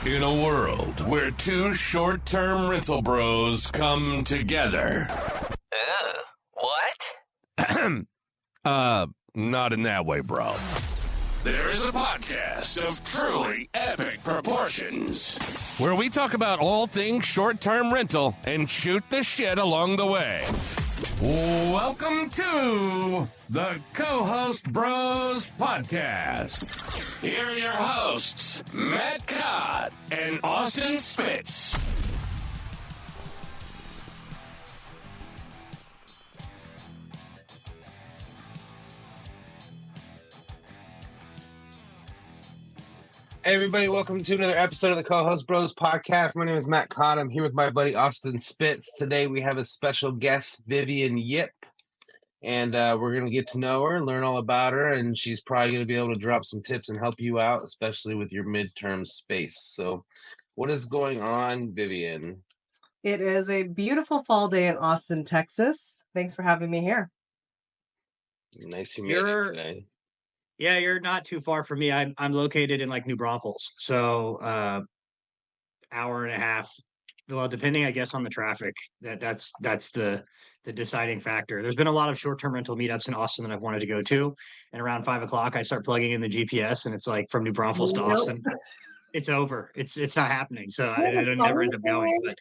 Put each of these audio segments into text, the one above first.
In a world where two short-term rental bros come together. What? Not in that way, bro. There's a podcast of truly epic proportions where we talk about all things short-term rental and shoot the shit along the way. Welcome to the Co-Host Bros Podcast. Here are your hosts, Matt Codd and Austin Spitz. Hey everybody, welcome to another episode of the Co-Host Bros Podcast. My name is Matt Codd. I'm here with my buddy Austin Spitz. Today we have a special guest, Vivian Yip, and we're going to get to know her and learn all about her, and she's probably going to be able to drop some tips and help you out, especially with your midterm space. So what is going on, Vivian? It is a beautiful fall day in Austin, Texas. Thanks for having me here. Nice you made it today. Yeah, you're not too far from me. I'm located in like New Braunfels, so hour and a half. Well, depending, I guess, on the traffic. That's the deciding factor. There's been a lot of short-term rental meetups in Austin that I've wanted to go to, and around 5 o'clock, I start plugging in the GPS, and it's like from New Braunfels to Austin. It's over. It's not happening. So I never end up going. But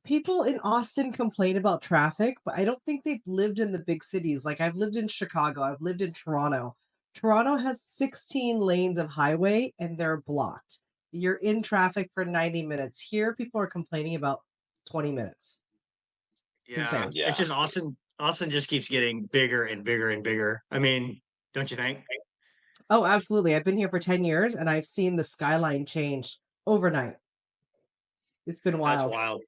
people in Austin complain about traffic, but I don't think they've lived in the big cities. Like I've lived in Chicago, I've lived in Toronto. Toronto has 16 lanes of highway and they're blocked. You're in traffic for 90 minutes. Here, people are complaining about 20 minutes. Yeah. It's just Austin. Austin just keeps getting bigger and bigger and bigger. I mean, don't you think? Oh, absolutely. I've been here for 10 years and I've seen the skyline change overnight. It's been wild. That's wild.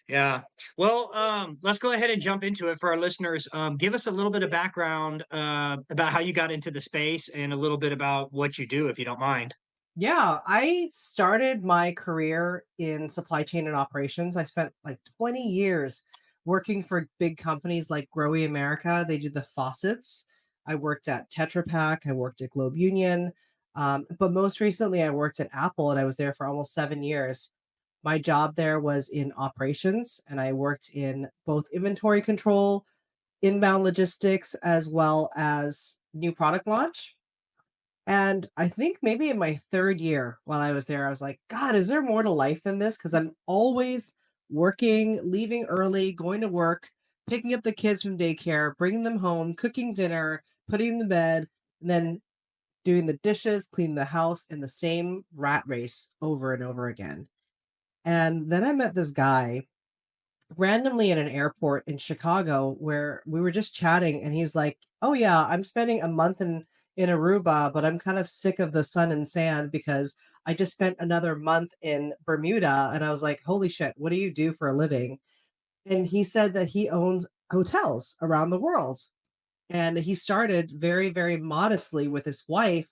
Yeah. Well, let's go ahead and jump into it for our listeners. Give us a little bit of background about how you got into the space and a little bit about what you do, if you don't mind. Yeah, I started my career in supply chain and operations. I spent like 20 years working for big companies like Growy America. They did the faucets. I worked at Tetra Pak. I worked at Globe Union. But most recently, I worked at Apple and I was there for almost 7 years. My job there was in operations, and I worked in both inventory control, inbound logistics, as well as new product launch. And I think maybe in my third year while I was there, I was like, God, is there more to life than this? Because I'm always working, leaving early, going to work, picking up the kids from daycare, bringing them home, cooking dinner, putting them to bed, and then doing the dishes, cleaning the house, in the same rat race over and over again. And then I met this guy randomly in an airport in Chicago where we were just chatting. And he's like, oh, yeah, I'm spending a month in Aruba, but I'm kind of sick of the sun and sand because I just spent another month in Bermuda. And I was like, holy shit, what do you do for a living? And he said that he owns hotels around the world. And he started very, very modestly with his wife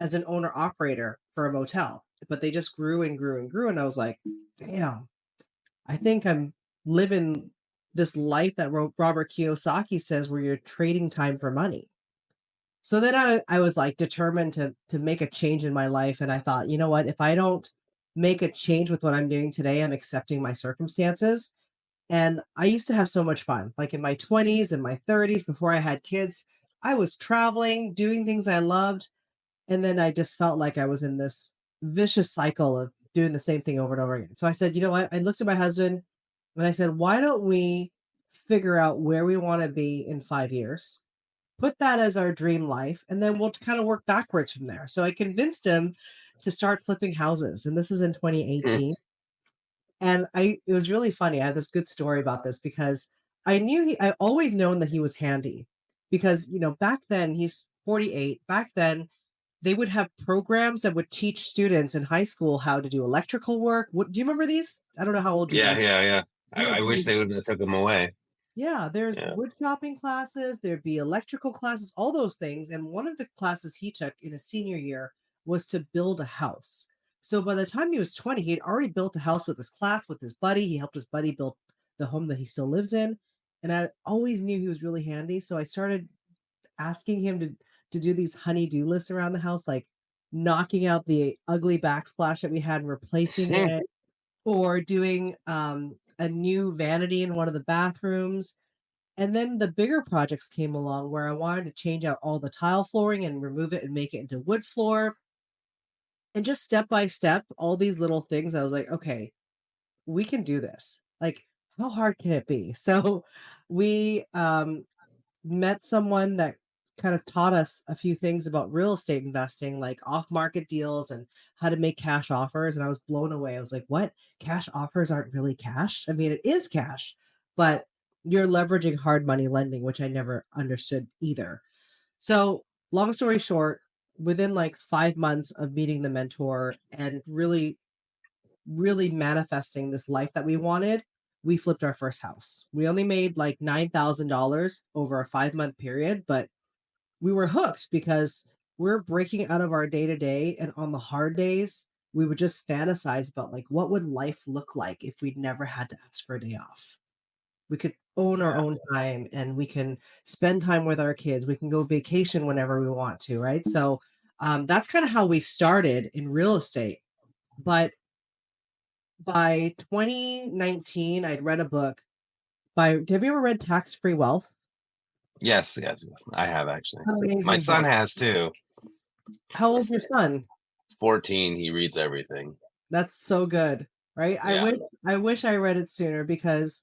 as an owner operator for a motel. But they just grew and grew and grew. And I was like, damn, I think I'm living this life that Robert Kiyosaki says where you're trading time for money. So then I was like determined to make a change in my life. And I thought, you know what, if I don't make a change with what I'm doing today, I'm accepting my circumstances. And I used to have so much fun, like in my 20s and my 30s, before I had kids, I was traveling, doing things I loved. And then I just felt like I was in this vicious cycle of doing the same thing over and over again. So I said, you know what? I looked at my husband and I said, why don't we figure out where we want to be in 5 years, put that as our dream life, and then we'll kind of work backwards from there. So I convinced him to start flipping houses. And this is in 2018. And it was really funny. I have this good story about this because I always known that he was handy because, you know, back then he's 48. Back then they would have programs that would teach students in high school how to do electrical work. Do you remember these? I don't know how old you are. Yeah. I wish they would have took them away. Yeah, there's wood chopping classes, there'd be electrical classes, all those things. And one of the classes he took in his senior year was to build a house. So by the time he was 20, he had already built a house with his class, with his buddy. He helped his buddy build the home that he still lives in. And I always knew he was really handy. So I started asking him to do these honey-do lists around the house, like knocking out the ugly backsplash that we had and replacing it, or doing a new vanity in one of the bathrooms. And then the bigger projects came along where I wanted to change out all the tile flooring and remove it and make it into wood floor. And just step by step, all these little things, I was like, okay, we can do this. Like, how hard can it be? So we met someone that kind of taught us a few things about real estate investing, like off market deals and how to make cash offers. And I was blown away. I was like, what? Cash offers aren't really cash? I mean, it is cash, but you're leveraging hard money lending, which I never understood either. So, long story short, within like 5 months of meeting the mentor and really manifesting this life that we wanted, we flipped our first house. We only made like $9,000 over a 5 month period, but we were hooked because we're breaking out of our day to day. And on the hard days, we would just fantasize about like, what would life look like if we'd never had to ask for a day off? We could own our own time and we can spend time with our kids. We can go vacation whenever we want to, right? So that's kind of how we started in real estate. But by 2019, I'd read a book have you ever read Tax Free Wealth? Yes, I have actually. Amazing My son book. has too. How old's your son? 14. He reads everything. That's so good, right? Yeah. I wish I read it sooner, because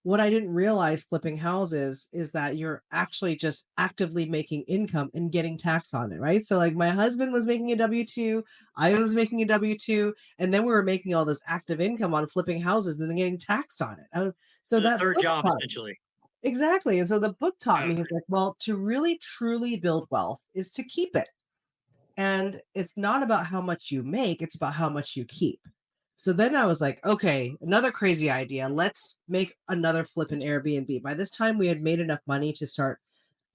what I didn't realize flipping houses is that you're actually just actively making income and getting taxed on it, right? So like my husband was making a W-2, I was making a W-2, and then we were making all this active income on flipping houses and then getting taxed on it. So The that third book job, taught essentially. exactly. And so the book taught Yeah. me, it's like, well, to really truly build wealth is to keep it. And it's not about how much you make, it's about how much you keep. So then I was like, okay, another crazy idea. Let's make another flip in Airbnb. By this time, we had made enough money to start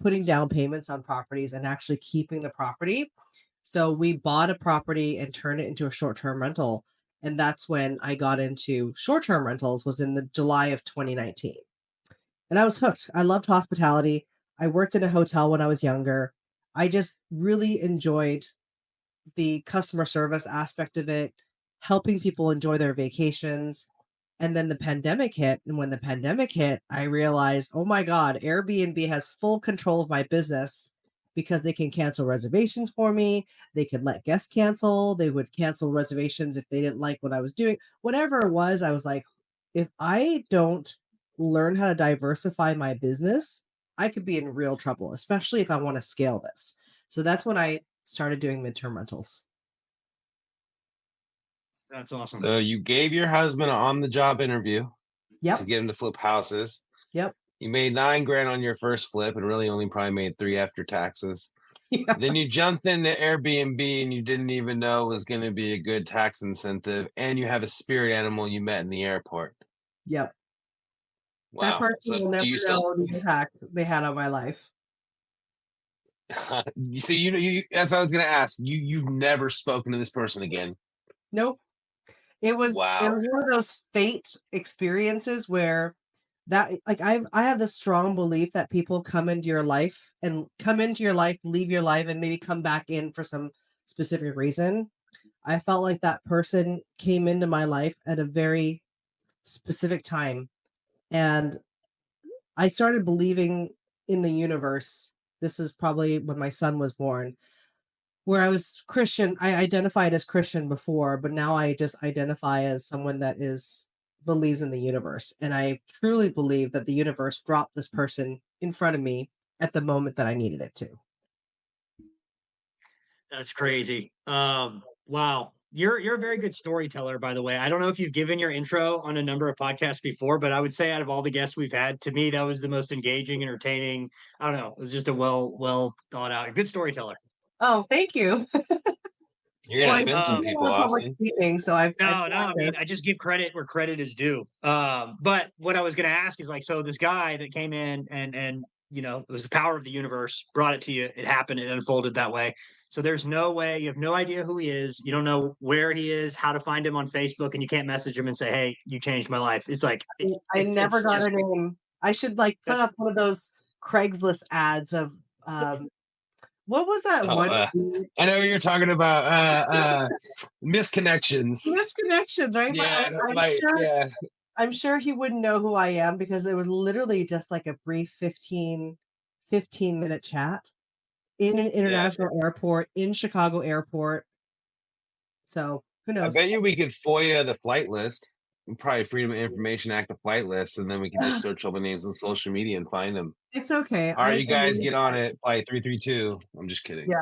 putting down payments on properties and actually keeping the property. So we bought a property and turned it into a short-term rental. And that's when I got into short-term rentals, was in the July of 2019. And I was hooked. I loved hospitality. I worked in a hotel when I was younger. I just really enjoyed the customer service aspect of it, helping people enjoy their vacations. And then the pandemic hit. And when the pandemic hit, I realized, oh my God, Airbnb has full control of my business because they can cancel reservations for me. They could let guests cancel. They would cancel reservations if they didn't like what I was doing. Whatever it was, I was like, if I don't learn how to diversify my business, I could be in real trouble, especially if I want to scale this. So that's when I started doing midterm rentals. That's awesome. So you gave your husband an on-the-job interview Yep. to get him to flip houses. Yep. You made $9,000 on your first flip and really only probably made 3 after taxes. Yeah. Then you jumped into Airbnb and you didn't even know it was going to be a good tax incentive. And you have a spirit animal you met in the airport. Yep. Wow. That person So will never do you still? know the impact they had on my life. So you as I was going to ask, you've never spoken to this person again. Nope. It was Wow. one of those fate experiences where that, like, I have this strong belief that people come into your life, leave your life, and maybe come back in for some specific reason. I felt like that person came into my life at a very specific time, and I started believing in the universe. This is probably when my son was born, where I was Christian. I identified as Christian before, but now I just identify as someone that believes in the universe. And I truly believe that the universe dropped this person in front of me at the moment that I needed it to. That's crazy. Wow. You're a very good storyteller, by the way. I don't know if you've given your intro on a number of podcasts before, but I would say out of all the guests we've had, to me, that was the most engaging, entertaining. I don't know. It was just a well thought out, good storyteller. Oh, thank you. You're going to offend some people, Austin. So I mean, I just give credit where credit is due. But what I was going to ask is, like, so this guy that came in and you know, it was the power of the universe, brought it to you. It happened. It unfolded that way. So there's no way, you have no idea who he is. You don't know where he is, how to find him on Facebook, and you can't message him and say, hey, you changed my life. It's like, I never got a name. I should like put up one of those Craigslist ads of What was that one? I know you're talking about misconnections. Misconnections, right? Yeah, But I'm sure he wouldn't know who I am because it was literally just like a brief 15-minute chat in an international airport in Chicago airport. So who knows? I bet you we could FOIA the flight list. Probably Freedom of Information Act the flight list, and then we can just search all the names on social media and find them. It's okay. All right, you guys get on it. Flight 332. I'm just kidding. Yeah,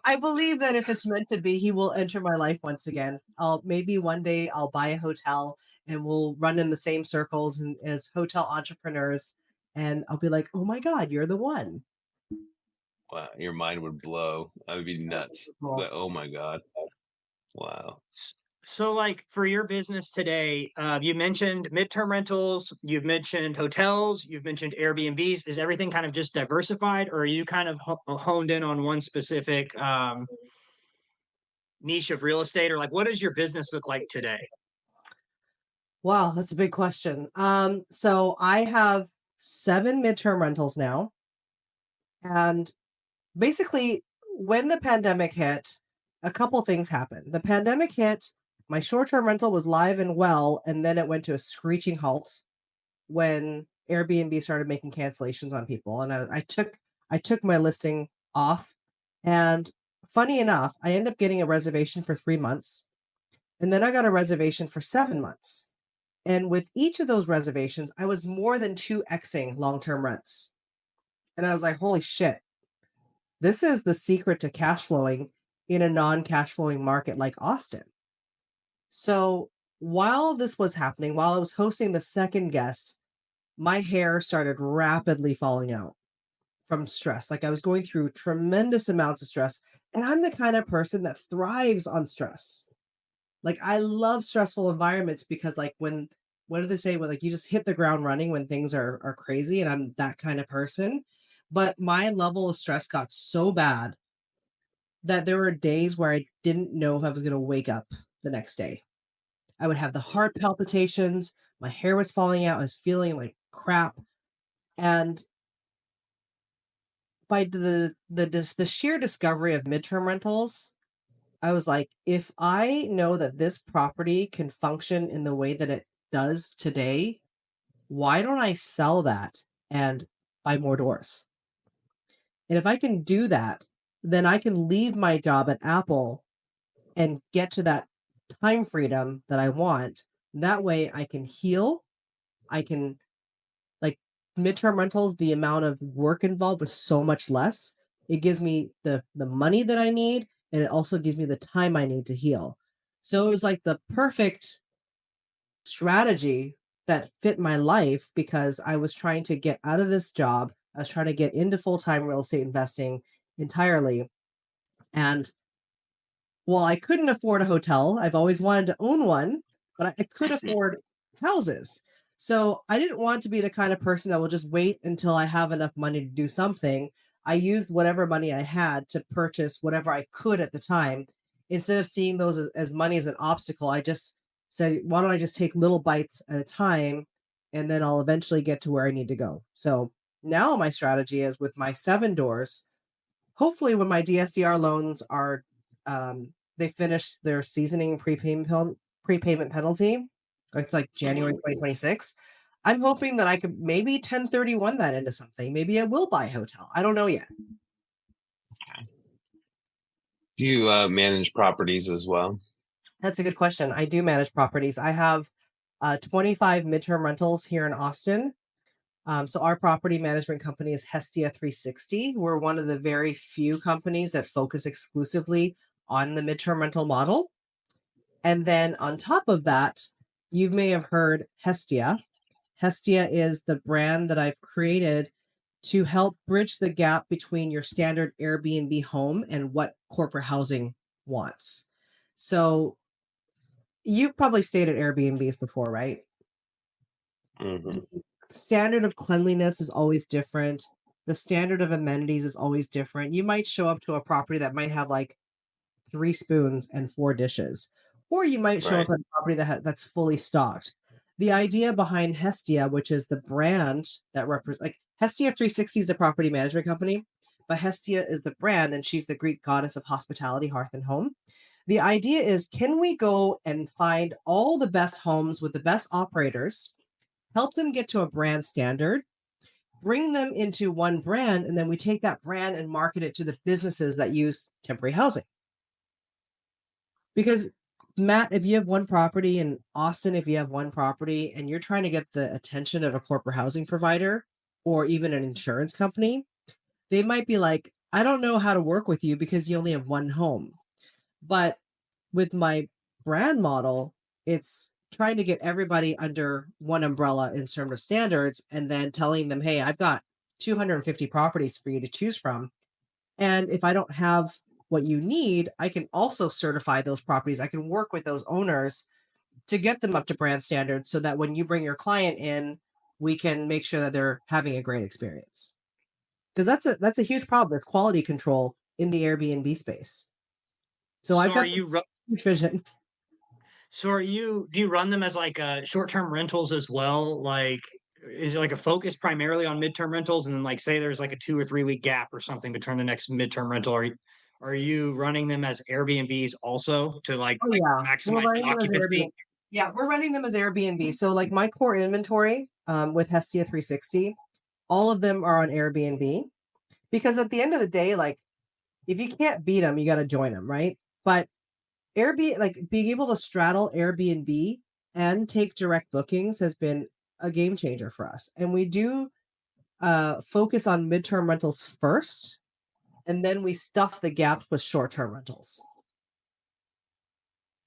I believe that if it's meant to be, he will enter my life once again. Maybe one day I'll buy a hotel and we'll run in the same circles as hotel entrepreneurs, and I'll be like, "Oh my God, you're the one." Wow, your mind would blow. I would be nuts. Cool. But, oh my God. Wow. So, like for your business today, you mentioned midterm rentals, you've mentioned hotels, you've mentioned Airbnbs. Is everything kind of just diversified, or are you kind of honed in on one specific niche of real estate, or like what does your business look like today? Wow, that's a big question. So I have 7 midterm rentals now, and basically, when the pandemic hit, a couple things happened. The pandemic hit. My short-term rental was live and well, and then it went to a screeching halt when Airbnb started making cancellations on people, and I took my listing off. And funny enough, I ended up getting a reservation for 3 months, and then I got a reservation for 7 months. And with each of those reservations, I was more than 2xing long-term rents, and I was like, "Holy shit! This is the secret to cash flowing in a non-cash flowing market like Austin." So while this was happening, while I was hosting the second guest, my hair started rapidly falling out from stress. Like I was going through tremendous amounts of stress. And I'm the kind of person that thrives on stress. Like I love stressful environments because like what do they say? When like you just hit the ground running when things are crazy, and I'm that kind of person. But my level of stress got so bad that there were days where I didn't know if I was going to wake up the next day. I would have the heart palpitations, my hair was falling out, I was feeling like crap. And by the sheer discovery of midterm rentals, I was like, if I know that this property can function in the way that it does today, why don't I sell that and buy more doors? And if I can do that, then I can leave my job at Apple and get to that time freedom that I want. That way I can heal. I can like midterm rentals, the amount of work involved was so much less. It gives me the money that I need, and it also gives me the time I need to heal. So it was like the perfect strategy that fit my life because I was trying to get out of this job. I was trying to get into full-time real estate investing entirely. And well, I couldn't afford a hotel. I've always wanted to own one, but I could afford houses. So I didn't want to be the kind of person that will just wait until I have enough money to do something. I used whatever money I had to purchase whatever I could at the time. Instead of seeing those as money as an obstacle, I just said, why don't I just take little bites at a time, and then I'll eventually get to where I need to go. So now my strategy is with my 7 doors, hopefully when my DSCR loans are they finish their seasoning prepayment penalty. It's like January 2026. I'm hoping that I could maybe 1031 that into something. Maybe I will buy a hotel. I don't know yet. Do you manage properties as well? That's a good question. I do manage properties. I have 25 midterm rentals here in Austin. So our property management company is Hestia 360. We're one of the very few companies that focus exclusively on the midterm rental model. And then on top of that, you may have heard Hestia. Hestia is the brand that I've created to help bridge the gap between your standard Airbnb home and what corporate housing wants. So you've probably stayed at Airbnbs before, right? Mm-hmm. Standard of cleanliness is always different. The standard of amenities is always different. You might show up to a property that might have like 3 spoons and 4 dishes, or you might show up at a property that's fully stocked. The idea behind Hestia, which is the brand that represents, like Hestia 360 is a property management company, but Hestia is the brand, and she's the Greek goddess of hospitality, hearth, and home. The idea is, can we go and find all the best homes with the best operators, help them get to a brand standard, bring them into one brand, and then we take that brand and market it to the businesses that use temporary housing. Because Matt, if you have one property, and Austin, if you have one property, and you're trying to get the attention of a corporate housing provider or even an insurance company, they might be like, I don't know how to work with you because you only have one home. But with my brand model, it's trying to get everybody under one umbrella in terms of standards, and then telling them, hey, I've got 250 properties for you to choose from. And if I don't have what you need, I can also certify those properties. I can work with those owners to get them up to brand standards so that when you bring your client in, we can make sure that they're having a great experience. Because that's a huge problem. It's quality control in the Airbnb space. So I've got huge vision. So do you run them as like short-term rentals as well? Like, is it like a focus primarily on midterm rentals, and then like say there's like a 2 or 3 week gap or something between the next midterm rental? Are you running them as Airbnbs also to maximize the occupancy? Yeah, we're running them as Airbnb. So like my core inventory with Hestia 360, all of them are on Airbnb, because at the end of the day, like if you can't beat them, you got to join them, right? But Airbnb, like being able to straddle Airbnb and take direct bookings has been a game changer for us. And we do focus on midterm rentals first, and then we stuff the gaps with short-term rentals.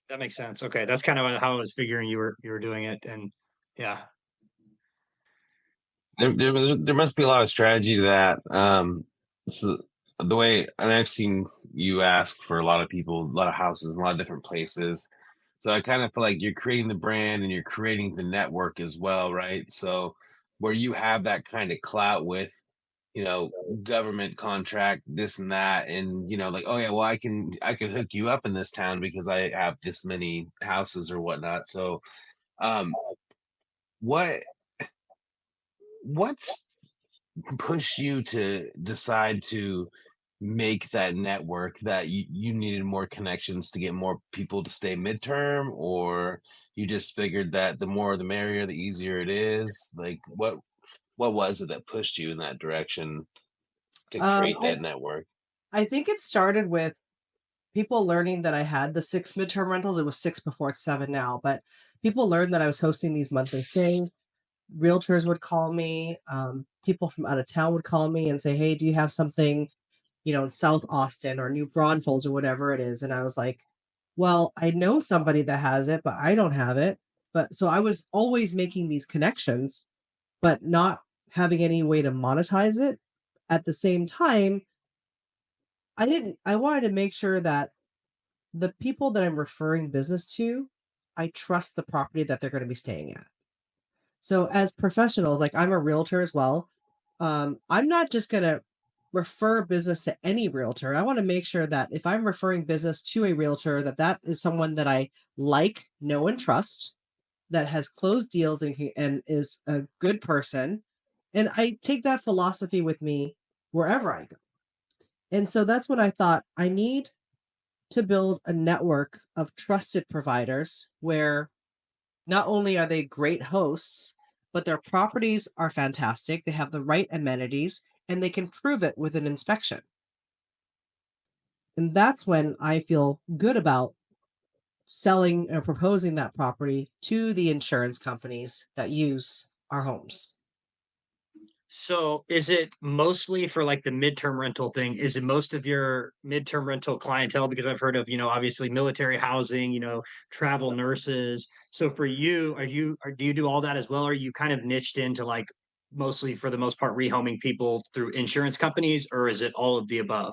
That makes sense. Okay, that's kind of how I was figuring you were doing it, and yeah. There must be a lot of strategy to that. So the way, and I've seen you ask for a lot of people, a lot of houses, in a lot of different places. So I kind of feel like you're creating the brand and you're creating the network as well, right? So where you have that kind of clout with, government contract, this and that, and like, oh yeah, well I can hook you up in this town because I have this many houses or whatnot. So, what's pushed you to decide to make that network, that you needed more connections to get more people to stay midterm, or you just figured that the more the merrier, the easier it is? Like what was it that pushed you in that direction to create that network? I think it started with people learning that I had the 6 midterm rentals. It was 6 before, it's 7 now, but people learned that I was hosting these monthly stays. Realtors would call me, people from out of town would call me and say, hey, do you have something, in South Austin or New Braunfels or whatever it is? And I was like, well, I know somebody that has it, but I don't have it. But so I was always making these connections, but not having any way to monetize it. At the same time, I wanted to make sure that the people that I'm referring business to, I trust the property that they're going to be staying at. So as professionals, like I'm a realtor as well. I'm not just going to refer business to any realtor. I want to make sure that if I'm referring business to a realtor, that is someone that I like, know, and trust, that has closed deals and is a good person. And I take that philosophy with me wherever I go. And so that's when I thought I need to build a network of trusted providers where not only are they great hosts, but their properties are fantastic. They have the right amenities and they can prove it with an inspection. And that's when I feel good about selling or proposing that property to the insurance companies that use our homes. So is it mostly for like the midterm rental thing? Is it most of your midterm rental clientele? Because I've heard of, obviously military housing, travel nurses. So for you, do you do all that as well? Or are you kind of niched into like mostly for the most part rehoming people through insurance companies, or is it all of the above?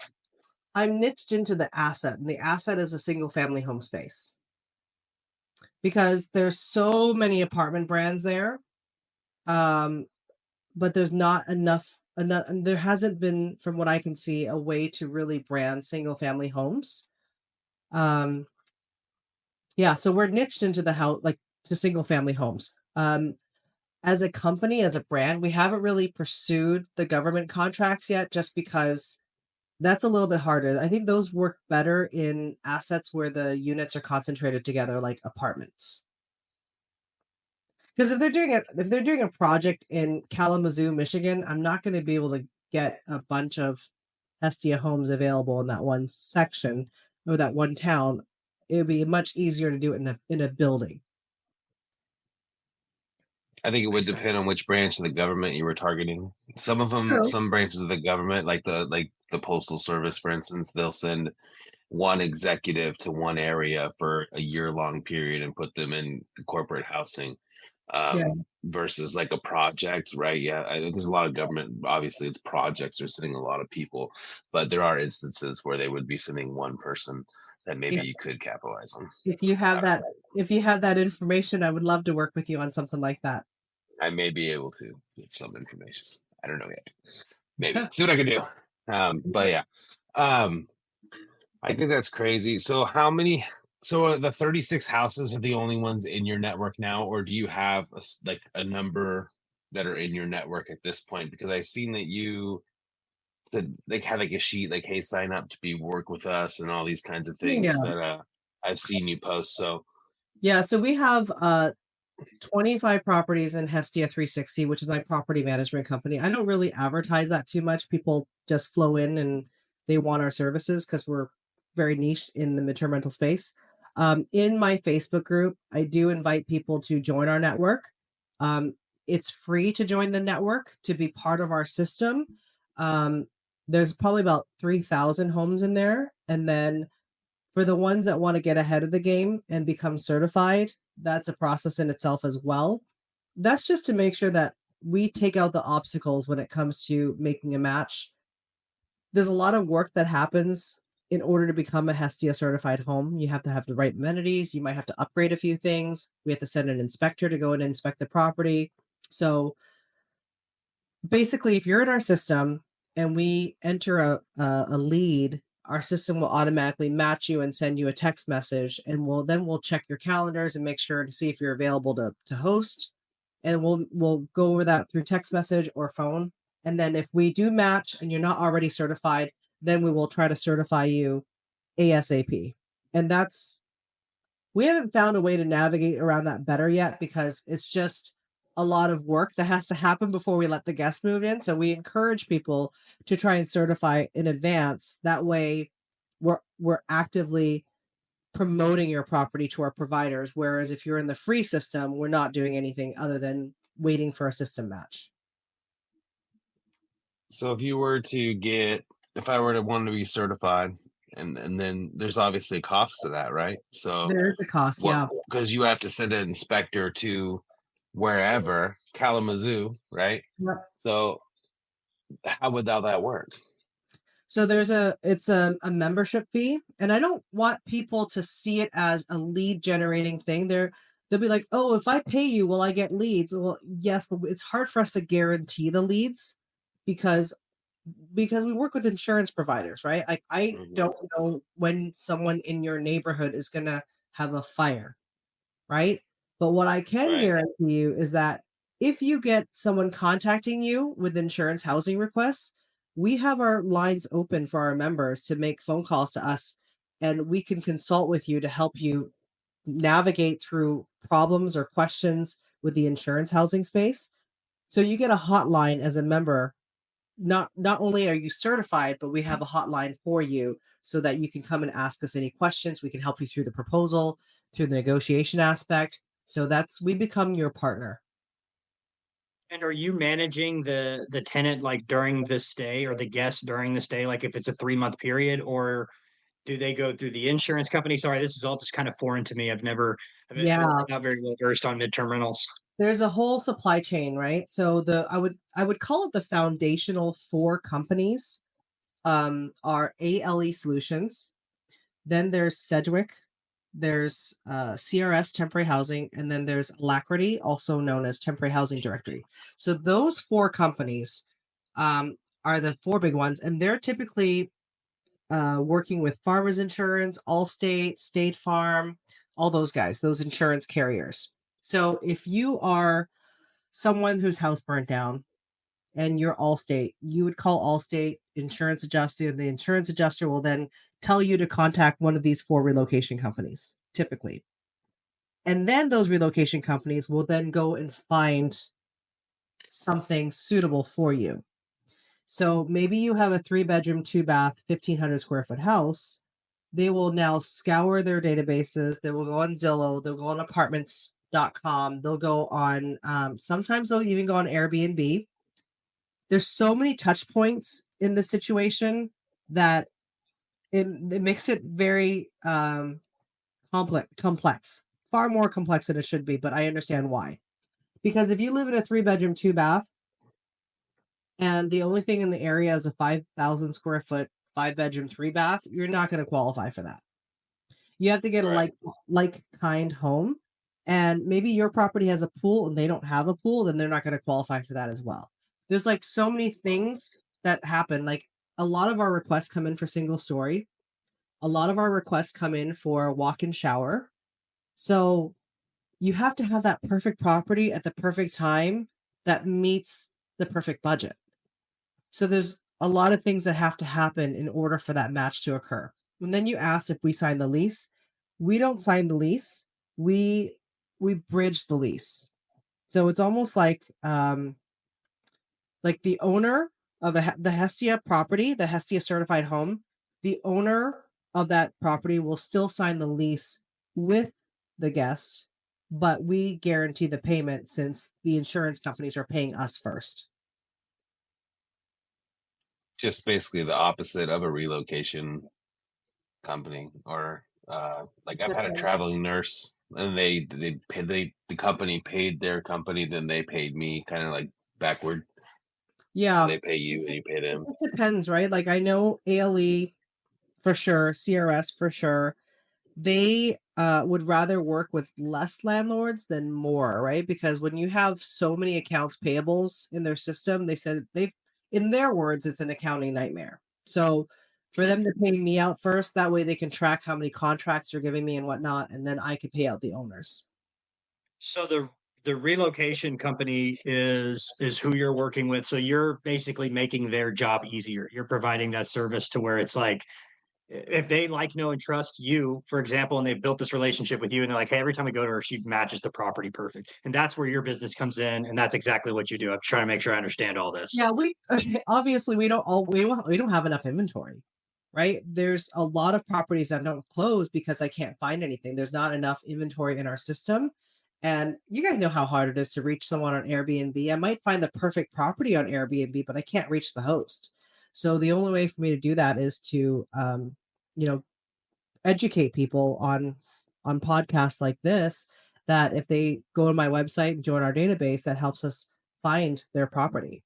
I'm niched into the asset, and the asset is a single family home space. Because there's so many apartment brands there. But there's not enough, there hasn't been, from what I can see, a way to really brand single family homes. Yeah, so we're niched into the house, like to single family homes. As a company, as a brand, we haven't really pursued the government contracts yet, just because That's a little bit harder. I think those work better in assets where the units are concentrated together, like apartments. Because if they're doing a project in Kalamazoo, Michigan, I'm not going to be able to get a bunch of Hestia homes available in that one section or that one town. It would be much easier to do it in a building. I think it would Makes sense. depend on which branch of the government you were targeting. Some of them, True. some branches of the government, like the postal service, for instance, they'll send one executive to one area for a year-long period and put them in corporate housing, Yeah. versus like a project, right? Yeah, there's a lot of government. Obviously, it's projects. They're sending a lot of people, but there are instances where they would be sending one person that maybe Yeah. you could capitalize on. If you have that, if you have that information, I would love to work with you on something like that. I may be able to get some information. I don't know yet. Maybe see what I can do. But yeah, um, I think that's crazy. So how many? So are the 36 houses are the only ones in your network now, or do you have like a number that are in your network at this point? Because I seen that you said like had like a sheet like, "Hey, sign up to be work with us," and all these kinds of Yeah. things that I've seen you post. So Yeah. So we have 25 properties in Hestia 360, which is my property management company. I don't really advertise that too much. People just flow in and they want our services because we're very niche in the midterm rental space. In my Facebook group, I do invite people to join our network. Um, it's free to join the network to be part of our system. Um, there's probably about 3,000 homes in there. And then for the ones that want to get ahead of the game and become certified, that's a process in itself as well. That's just to make sure that we take out the obstacles when it comes to making a match. There's a lot of work that happens in order to become a Hestia certified home. You have to have the right amenities. You might have to upgrade a few things. We have to send an inspector to go and inspect the property. So basically, if you're in our system and we enter a lead, our system will automatically match you and send you a text message, and we'll check your calendars and make sure to see if you're available to host, and we'll go over that through text message or phone. And then if we do match and you're not already certified, then we will try to certify you ASAP. And that's we haven't found a way to navigate around that better yet because it's just a lot of work that has to happen before we let the guests move in. So we encourage people to try and certify in advance. That way we're actively promoting your property to our providers. Whereas if you're in the free system, we're not doing anything other than waiting for a system match. so if you were to get, if I were to want to be certified, and then there's obviously a cost to that, right? So There is a cost, what? yeah. Because you have to send an inspector to wherever Kalamazoo, right? Yep. So how would all that work? So it's a membership fee, and I don't want people to see it as a lead generating thing. They'll be like, "Oh, if I pay you, will I get leads?" Well, yes, but it's hard for us to guarantee the leads because we work with insurance providers, right? Like I Mhm. don't know when someone in your neighborhood is going to have a fire, right? But what I can Right. guarantee you is that if you get someone contacting you with insurance housing requests, we have our lines open for our members to make phone calls to us, and we can consult with you to help you navigate through problems or questions with the insurance housing space. So you get a hotline as a member. Not only are you certified, but we have a hotline for you so that you can come and ask us any questions. We can help you through the proposal, through the negotiation aspect. So that's we become your partner. And are you managing the tenant like during the stay or the guest during the stay, like if it's a 3 month period, or do they go through the insurance company? Sorry, this is all just kind of foreign to me. I'm Yeah, not very well versed on midterm rentals. there's a whole supply chain, right? So the I would call it the foundational four companies are ALE Solutions. Then there's Sedgwick, there's CRS Temporary Housing, and then there's Alacrity, also known as Temporary Housing Directory. So those four companies um, are the four big ones, and they're typically working with Farmers Insurance, Allstate, State Farm, all those guys, those insurance carriers. So if you are someone whose house burnt down and you're Allstate, you would call Allstate insurance adjuster, and the insurance adjuster will then tell you to contact one of these 4 relocation companies, typically. And then those relocation companies will then go and find something suitable for you. So maybe you have a 3-bedroom, 2-bath, 1,500 square foot house. They will now scour their databases. They will go on Zillow. They'll go on apartments.com. They'll go on, sometimes they'll even go on Airbnb. There's so many touch points in the situation that it makes it very complex, far more complex than it should be. But I understand why. Because if you live in a 3-bedroom, 2-bath, and the only thing in the area is a 5,000 square foot, 5-bedroom, 3-bath, you're not going to qualify for that. You have to get a like kind home. And maybe your property has a pool and they don't have a pool, then they're not going to qualify for that as well. There's like so many things that happen. Like a lot of our requests come in for single story. A lot of our requests come in for walk-in shower. So you have to have that perfect property at the perfect time that meets the perfect budget. So there's a lot of things that have to happen in order for that match to occur. And then you ask if we sign the lease. We don't sign the lease. We bridge the lease. So it's almost like the owner of the Hestia property, the Hestia certified home, the owner of that property will still sign the lease with the guest, but we guarantee the payment since the insurance companies are paying us first. Just basically the opposite of a relocation company, or like I've had a traveling nurse, and the company paid their company, then they paid me, kind of like backward. Yeah, so they pay you and you pay them. it depends, right? Like I know ALE for sure, CRS for sure. They would rather work with less landlords than more, right? Because when you have so many accounts payables in their system, they said in their words, it's an accounting nightmare. So for them to pay me out first, that way they can track how many contracts they're giving me and whatnot, and then I could pay out the owners. So the relocation company is who you're working with. So you're basically making their job easier. You're providing that service to where it's like, if they like, know, and trust you, for example, and they've built this relationship with you, and they're like, hey, every time we go to her, she matches the property perfect. And that's where your business comes in. And that's exactly what you do. I'm trying to make sure I understand all this. Yeah, we obviously we don't have enough inventory, right? There's a lot of properties that don't close because I can't find anything. There's not enough inventory in our system. And you guys know how hard it is to reach someone on Airbnb. I might find the perfect property on Airbnb, but I can't reach the host. So the only way for me to do that is to educate people on podcasts like this, that if they go to my website and join our database, that helps us find their property.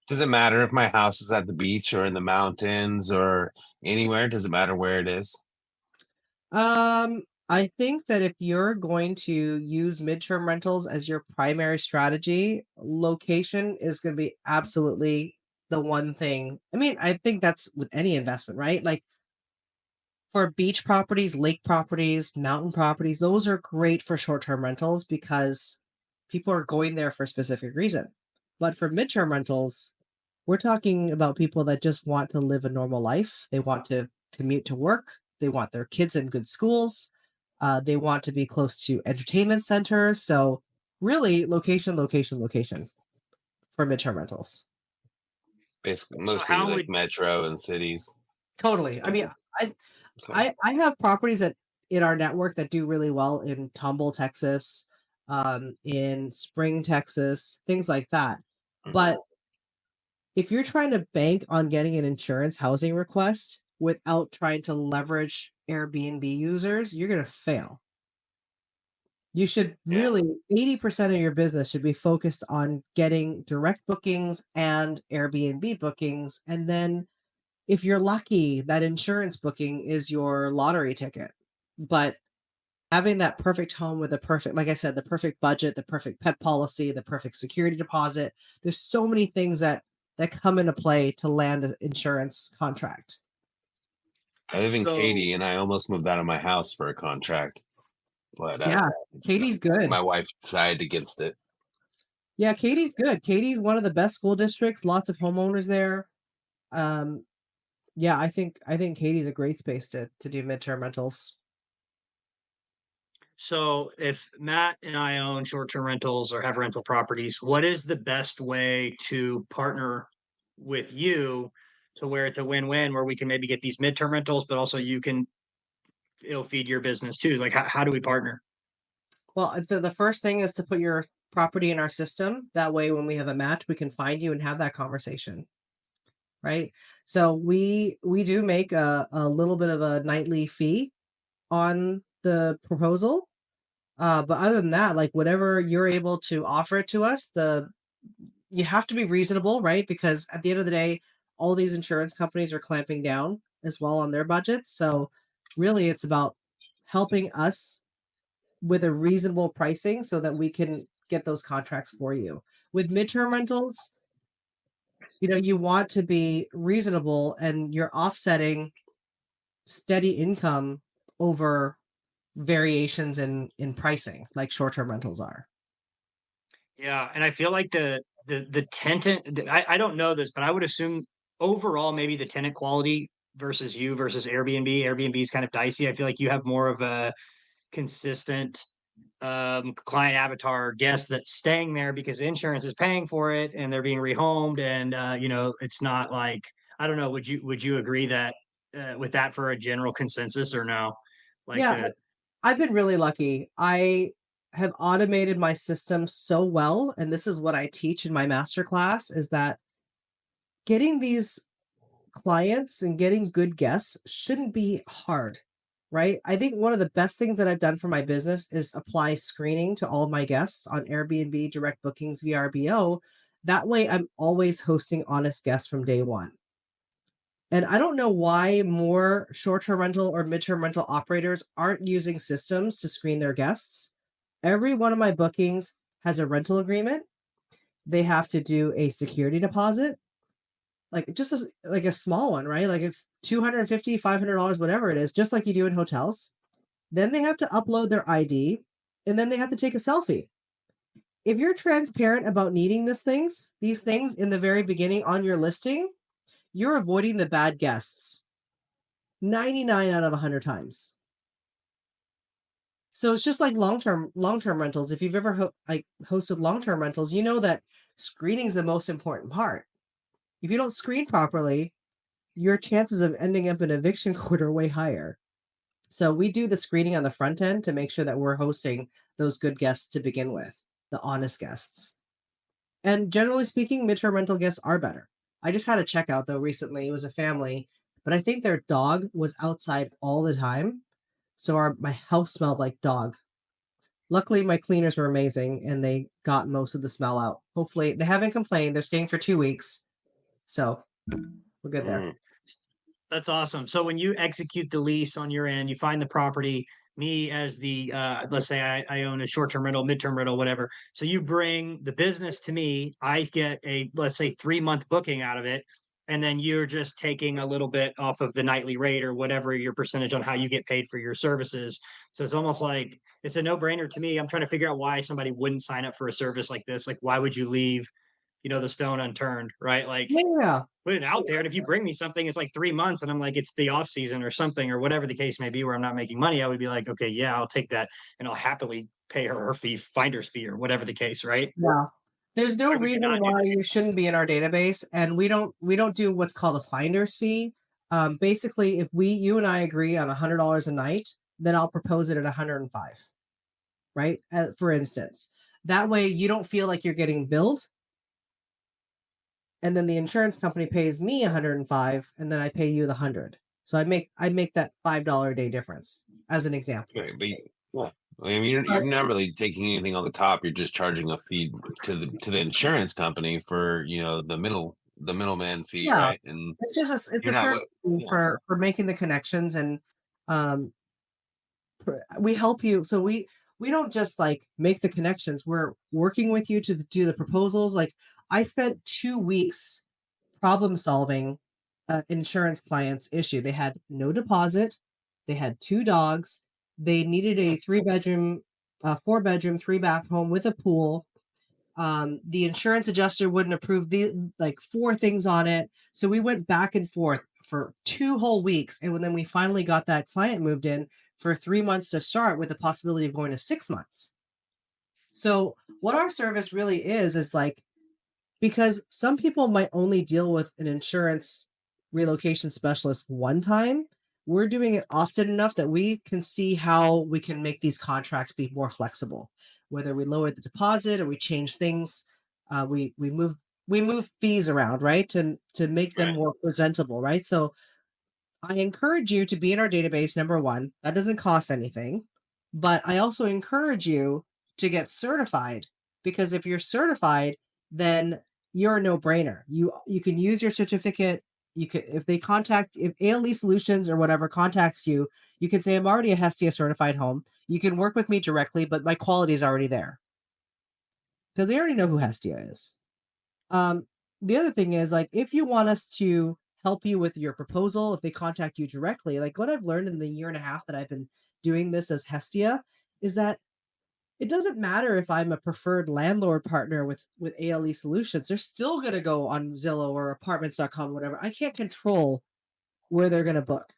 Does it matter if my house is at the beach or in the mountains or anywhere? Does it matter where it is? I think that if you're going to use midterm rentals as your primary strategy, location is going to be absolutely the one thing. I mean, I think that's with any investment, right? Like for beach properties, lake properties, mountain properties, those are great for short-term rentals because people are going there for a specific reason. But for midterm rentals, we're talking about people that just want to live a normal life. They want to commute to work. They want their kids in good schools. They want to be close to entertainment centers. So really location for midterm rentals. Basically, mostly like metro and cities. Totally. I mean, I have properties that in our network that do really well in Tomball, Texas, in Spring, Texas, things like that. But if you're trying to bank on getting an insurance housing request without trying to leverage Airbnb users, you're going to fail. You should really, 80% of your business should be focused on getting direct bookings and Airbnb bookings. And then if you're lucky, that insurance booking is your lottery ticket. But having that perfect home with a perfect, like I said, the perfect budget, the perfect pet policy, the perfect security deposit, there's so many things that come into play to land an insurance contract. I live in Katy, and I almost moved out of my house for a contract. But Katie's good. My wife decided against it. Yeah, Katie's good. Katie's one of the best school districts, lots of homeowners there. Um, yeah, I think Katie's a great space to do midterm rentals. So if Matt and I own short-term rentals or have rental properties, what is the best way to partner with you to where it's a win-win where we can maybe get these midterm rentals, but also you can it'll feed your business too? Like how do we partner? Well, the first thing is to put your property in our system. That way, when we have a match, we can find you and have that conversation, right? So we do make a little bit of a nightly fee on the proposal. But other than that, like whatever you're able to offer it to us, you have to be reasonable, right? Because at the end of the day, all these insurance companies are clamping down as well on their budgets. So really it's about helping us with a reasonable pricing so that we can get those contracts for you. With midterm rentals, you want to be reasonable and you're offsetting steady income over variations in pricing like short-term rentals are. Yeah, and I feel like the tenant I don't know this, but I would assume overall maybe the tenant quality versus you versus Airbnb. Airbnb is kind of dicey. I feel like you have more of a consistent client avatar guest that's staying there because the insurance is paying for it and they're being rehomed and it's not like I don't know, would you agree that with that for a general consensus or no? Like Yeah, I've been really lucky. I have automated my system so well, and this is what I teach in my master class is that getting these clients and getting good guests shouldn't be hard, right? I think one of the best things that I've done for my business is apply screening to all of my guests on Airbnb, direct bookings, VRBO. That way, I'm always hosting honest guests from day one. And I don't know why more short-term rental or midterm rental operators aren't using systems to screen their guests. Every one of my bookings has a rental agreement. They have to do a security deposit, like just as, like a small one, right? Like if 250, $500, whatever it is, just like you do in hotels. Then they have to upload their ID and then they have to take a selfie. If you're transparent about needing these things in the very beginning on your listing, you're avoiding the bad guests 99 out of 100 times. So it's just like long-term rentals. If you've ever hosted long-term rentals, you know that screening is the most important part. If you don't screen properly, your chances of ending up in eviction court are way higher. So we do the screening on the front end to make sure that we're hosting those good guests to begin with, the honest guests. And generally speaking, midterm rental guests are better. I just had a checkout though recently. It was a family, but I think their dog was outside all the time. So my house smelled like dog. Luckily, my cleaners were amazing and they got most of the smell out. Hopefully, they haven't complained. They're staying for 2 weeks. So we're good there. That's awesome. So when you execute the lease on your end, you find the property, me as the let's say I own a short-term rental, midterm rental, whatever. So you bring the business to me, I get a let's say 3-month booking out of it, and then you're just taking a little bit off of the nightly rate or whatever your percentage on how you get paid for your services. So it's almost like it's a no-brainer to me. I'm trying to figure out why somebody wouldn't sign up for a service like this. Like why would you leave, the stone unturned, right? Like Yeah. put it out there. And if you bring me something, it's like 3 months, and I'm like, it's the off season or something, or whatever the case may be, where I'm not making money, I would be like, okay, yeah, I'll take that, and I'll happily pay her fee, finder's fee, or whatever the case, right? Yeah. There's no Why would you reason not do why that? you shouldn't be in our database, and we don't do what's called a finder's fee. Basically, if you and I agree on $100 a night, then I'll propose it at 105, right? For instance, that way you don't feel like you're getting billed, and then the insurance company pays me 105, and then I pay you the 100. So I make that $5 a day difference as an example. Okay, but yeah, I mean, you're not really taking anything on the top. You're just charging a fee to the insurance company for the middleman fee, Yeah, right? And it's a you're not. service fee Yeah. for making the connections and um we help you. So we don't just like make the connections. We're working with you to do the proposals. Like I spent 2 weeks problem solving insurance client's issue. They had no deposit. They had two dogs. They needed a 3-bedroom, 4-bedroom, 3-bath home with a pool. The insurance adjuster wouldn't approve the like 4 things on it. So we went back and forth for 2 whole weeks. And then we finally got that client moved in for 3 months to start with the possibility of going to 6 months. So what our service really is like, because some people might only deal with an insurance relocation specialist one time, we're doing it often enough that we can see how we can make these contracts be more flexible. Whether we lower the deposit or we change things, we move fees around, right, to make them Right. more presentable, right? So I encourage you to be in our database. Number one, that doesn't cost anything, but I also encourage you to get certified, because if you're certified, then you're a no-brainer. You can use your certificate. You could, if ALE Solutions or whatever contacts you, you can say, I'm already a Hestia certified home. You can work with me directly, but my quality is already there because they already know who Hestia is. The other thing is, like, if you want us to help you with your proposal, if they contact you directly, like what I've learned in the year and a half that I've been doing this as Hestia is that it doesn't matter if I'm a preferred landlord partner with ALE Solutions. They're still going to go on Zillow or apartments.com, whatever. I can't control where they're going to book.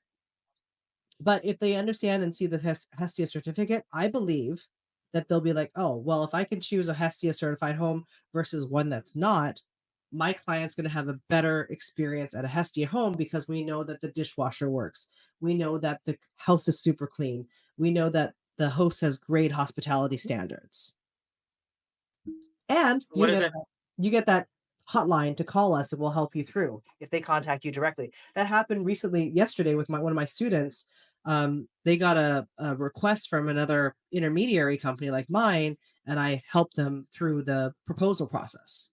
But if they understand and see the Hestia certificate, I believe that they'll be like, oh, well, if I can choose a Hestia certified home versus one that's not, my client's going to have a better experience at a Hestia home because we know that the dishwasher works. We know that the house is super clean. We know that the host has great hospitality standards. And What is it? you get that hotline to call us and we'll help you through if they contact you directly. That happened recently yesterday with one of my students. They got a request from another intermediary company like mine, and I helped them through the proposal process.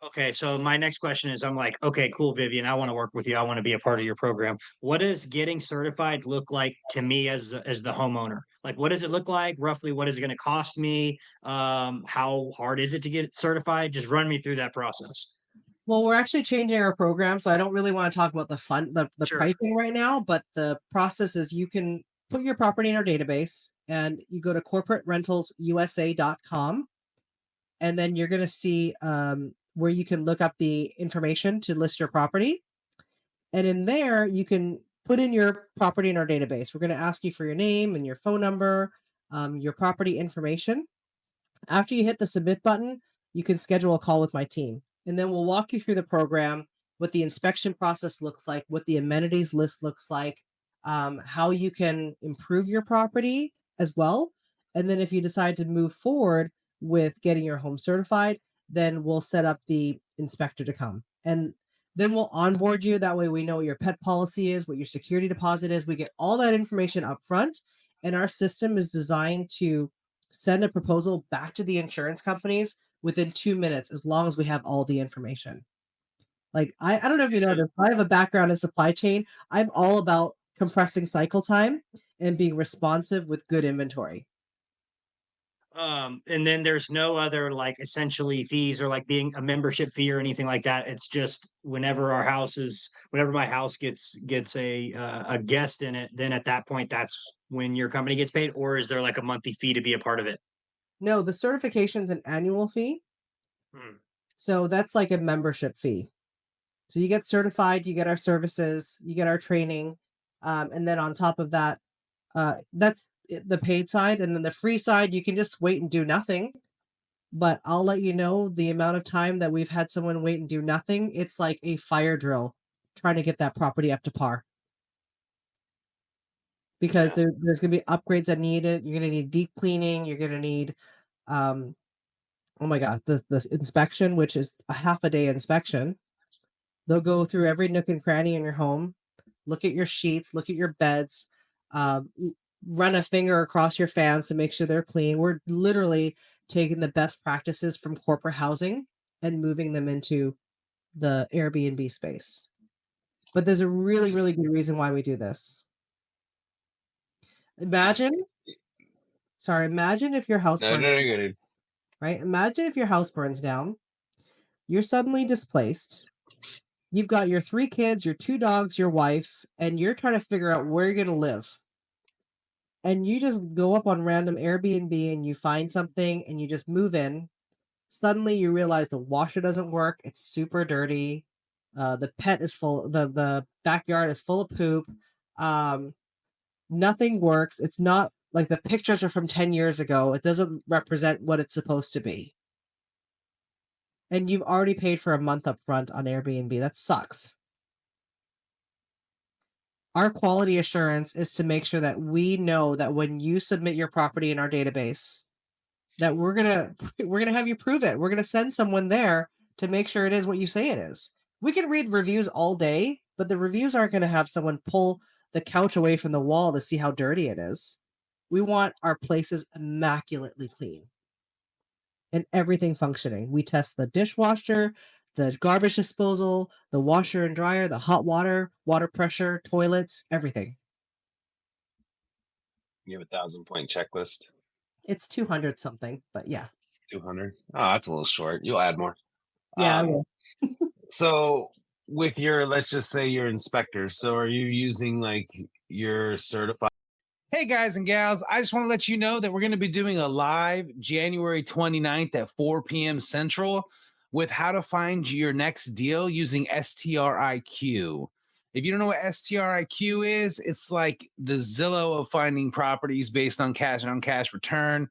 Okay, so my next question is, I'm like, okay, cool, Vivian, I want to work with you. I want to be a part of your program. What does getting certified look like to me as the homeowner? Like, what does it look like roughly? What is it going to cost me? How hard is it to get certified? Just run me through that process. Well, we're actually changing our program, so I don't really want to talk about the Sure. pricing right now, but the process is you can put your property in our database and you go to corporaterentalsusa.com, and then you're going to see where you can look up the information to list your property. And in there, you can put in your property in our database. We're going to ask you for your name and your phone number, your property information. After you hit the submit button, you can schedule a call with my team. And then we'll walk you through the program, what the inspection process looks like, what the amenities list looks like, how you can improve your property as well. And then if you decide to move forward with getting your home certified, then we'll set up the inspector to come. And then we'll onboard you. That way we know what your pet policy is, what your security deposit is. We get all that information up front. And our system is designed to send a proposal back to the insurance companies within 2 minutes, as long as we have all the information. Like, I don't know if you know this, I have a background in supply chain. I'm all about compressing cycle time and being responsive with good inventory. And then there's no other like essentially fees or like being a membership fee or anything like that. It's just whenever my house gets a guest in it, then at that point that's when your company gets paid, or is there like a monthly fee to be a part of it? No, the certification's an annual fee. Hmm. So that's like a membership fee. So you get certified, you get our services, you get our training. And then on top of that, that's the paid side. And then the free side, you can just wait and do nothing. But I'll let you know the amount of time that we've had someone wait and do nothing. It's like a fire drill trying to get that property up to par. Because Yeah. there's going to be upgrades that need it. You're going to need deep cleaning. You're going to need, oh my God, the inspection, which is a half a day inspection. They'll go through every nook and cranny in your home, look at your sheets, look at your beds, run a finger across your fans to make sure they're clean. We're literally taking the best practices from corporate housing and moving them into the Airbnb space. But there's a really, really good reason why we do this. Imagine if your house burns down, right? Imagine if your house burns down. You're suddenly displaced. You've got your 3 kids, your 2 dogs, your wife, and you're trying to figure out where you're going to live. and you just go up on random Airbnb and you find something and you just move in. Suddenly you realize the washer doesn't work. It's super dirty. The pet is full. The backyard is full of poop. Um, Nothing works. It's not like the pictures are from 10 years ago. It doesn't represent what it's supposed to be. And you've already paid for a month up front on Airbnb. That sucks. Our quality assurance is to make sure that we know that when you submit your property in our database, that we're gonna have you prove it. We're gonna send someone there to make sure it is what you say it is. We can read reviews all day, but the reviews aren't gonna have someone pull the couch away from the wall to see how dirty it is. We want our places immaculately clean and everything functioning. We test the dishwasher, the garbage disposal, the washer and dryer, the hot water, water pressure, toilets, everything. You have a 1,000-point checklist. It's 200 something, but yeah. 200. Oh, that's a little short. You'll add more. Yeah, I will. So with your, let's just say your inspectors, so are you using like your certified? Hey guys and gals, I just want to let you know that we're going to be doing a live January 29th at 4 p.m. Central with how to find your next deal using STRIQ. If you don't know what STRIQ is, it's like the Zillow of finding properties based on cash and on cash return.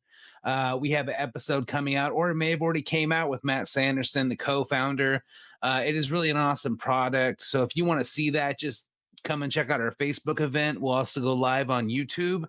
We have an episode coming out, or it may have already came out with Matt Sanderson, the co-founder. It is really an awesome product. So if you want to see that, just come and check out our Facebook event. We'll also go live on YouTube.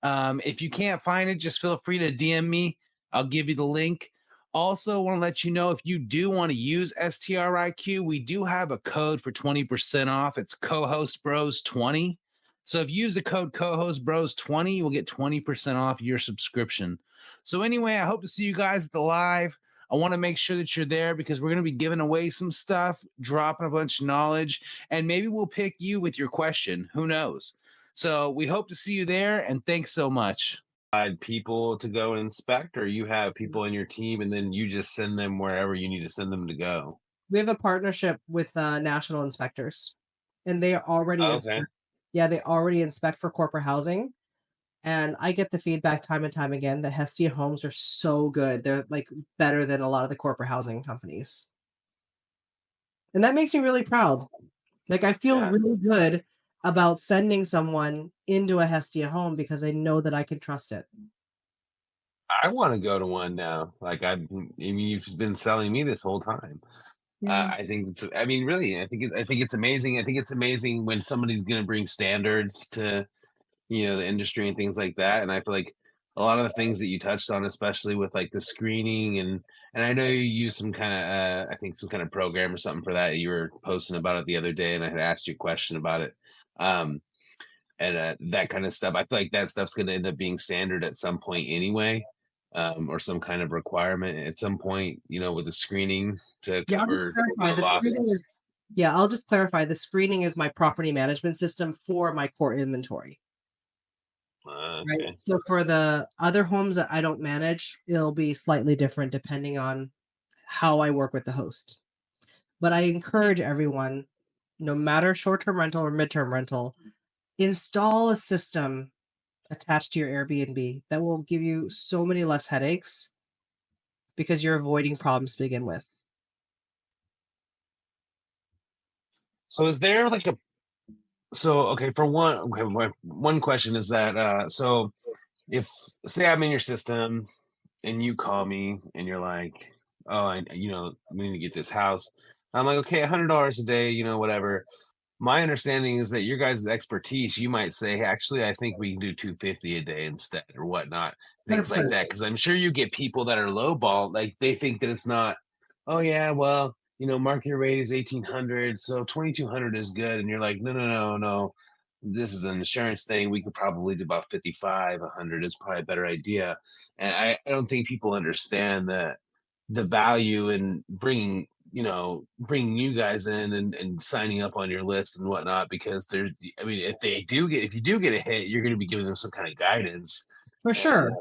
If you can't find it, just feel free to DM me. I'll give you the link. Also, want to let you know if you do want to use STRIQ, we do have a code for 20% off. It's Co-host Bros 20. So if you use the code Co-host Bros 20, you will get 20% off your subscription. So anyway, I hope to see you guys at the live. I want to make sure that you're there because we're going to be giving away some stuff, dropping a bunch of knowledge, and maybe we'll pick you with your question. Who knows? So we hope to see you there, and thanks so much. People to go inspect, or you have people in your team and then you just send them wherever you need to send them to go? We have a partnership with national inspectors, and they already inspect. Yeah, they already inspect for corporate housing. And I get the feedback time and time again that Hestia homes are so good. They're like better than a lot of the corporate housing companies. And that makes me really proud. Like I feel really good about sending someone into a Hestia home because I know that I can trust it. I want to go to one now. Like I mean, you've been selling me this whole time. I think it's. I mean, really, I think it's amazing. I think it's amazing when somebody's going to bring standards to, the industry and things like that. And I feel like a lot of the things that you touched on, especially with like the screening and I know you use some kind of I think some kind of program or something for that. You were posting about it the other day, and I had asked you a question about it. And that kind of stuff. I feel like that stuff's going to end up being standard at some point anyway, or some kind of requirement at some point, with the screening to cover losses. I'll just clarify. The screening is my property management system for my core inventory. Okay. Right. So for the other homes that I don't manage, it'll be slightly different depending on how I work with the host. But I encourage everyone, no matter short-term rental or midterm rental, install a system attached to your Airbnb that will give you so many less headaches because you're avoiding problems to begin with. So is there like one question is that so if say I'm in your system and you call me and you're like, oh, we need to get this house. I'm like, okay, $100 a day, whatever. My understanding is that your guys' expertise, you might say, hey, actually, I think we can do $250 a day instead or whatnot, things like that. Because I'm sure you get people that are lowball, like they think that it's not, oh yeah, well, market rate is 1,800, so 2,200 is good, and you're like, no, this is an insurance thing. We could probably do about 55, 100 is probably a better idea. And I don't think people understand that the value in bringing you guys in and signing up on your list and whatnot, because if you do get a hit, you're going to be giving them some kind of guidance for sure.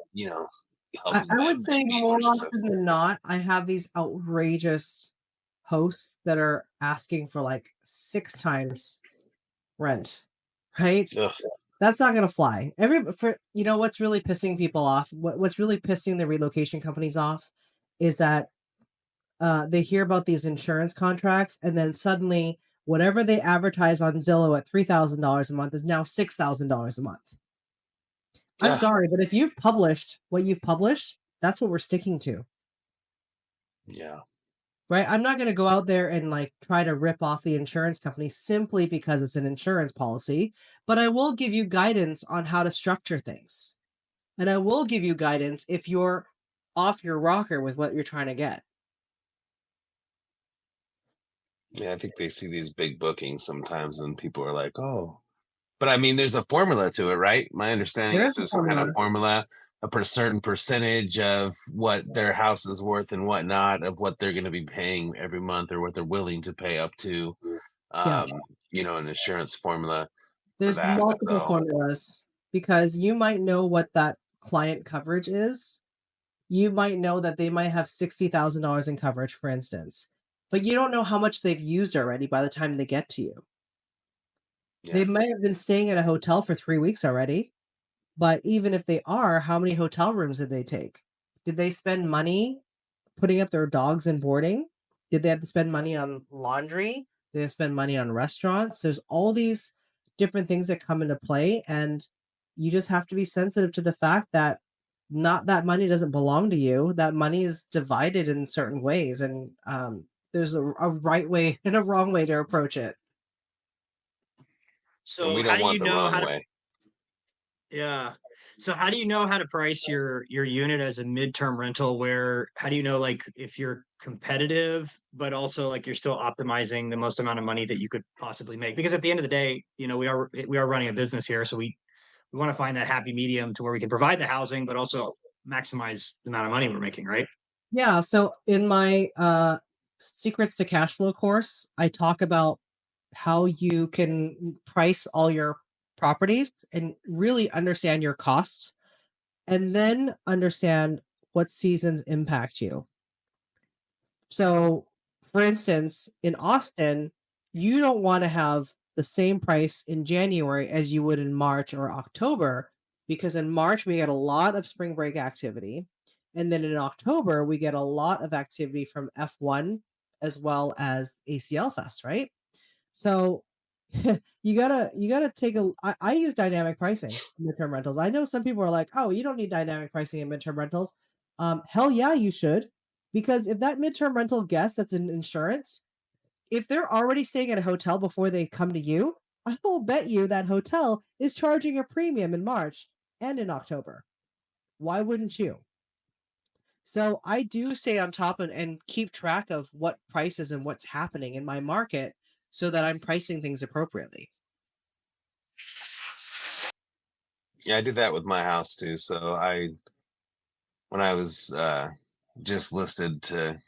I would say more often than not, I have these outrageous hosts that are asking for like 6 times rent, right? That's not going to fly. What's really pissing people off, what's really pissing the relocation companies off is that they hear about these insurance contracts, and then suddenly whatever they advertise on Zillow at $3,000 a month is now $6,000 a month. I'm sorry, but if you've published what you've published, that's what we're sticking to. Yeah. Right? I'm not going to go out there and like try to rip off the insurance company simply because it's an insurance policy, but I will give you guidance on how to structure things. And I will give you guidance if you're off your rocker with what you're trying to get. Yeah, I think they see these big bookings sometimes and people are like, oh. But I mean, there's a formula to it, right? My understanding is there's some kind of formula, certain percentage of what their house is worth and whatnot, of what they're going to be paying every month or what they're willing to pay up to, an insurance formula. There's multiple formulas because you might know what that client coverage is. You might know that they might have $60,000 in coverage, for instance, but you don't know how much they've used already by the time they get to you. Yeah. They might have been staying at a hotel for 3 weeks already, but even if they are, how many hotel rooms did they take? Did they spend money putting up their dogs and boarding? Did they have to spend money on laundry? Did they spend money on restaurants? There's all these different things that come into play, and you just have to be sensitive to the fact that not that money doesn't belong to you. That money is divided in certain ways, and there's a right way and a wrong way to approach it. So how do you know how to? Yeah. So how do you know how to price your unit as a midterm rental? How do you know like if you're competitive, but also like you're still optimizing the most amount of money that you could possibly make? Because at the end of the day, we are running a business here, so we want to find that happy medium to where we can provide the housing, but also maximize the amount of money we're making, right? Yeah. So in my Secrets to Cash Flow course, I talk about how you can price all your properties and really understand your costs, and then understand what seasons impact you. So, for instance, in Austin, you don't want to have the same price in January as you would in March or October, because in March we get a lot of spring break activity. And then in October, we get a lot of activity from F1 as well as ACL Fest, right? So you gotta take I use dynamic pricing in midterm rentals. I know some people are like, oh, you don't need dynamic pricing in midterm rentals. Hell yeah, you should. Because if that midterm rental guest that's in insurance, if they're already staying at a hotel before they come to you, I will bet you that hotel is charging a premium in March and in October. Why wouldn't you? So I do stay on top and keep track of what prices and what's happening in my market so that I'm pricing things appropriately. Yeah, I did that with my house too. So when I was just listed to,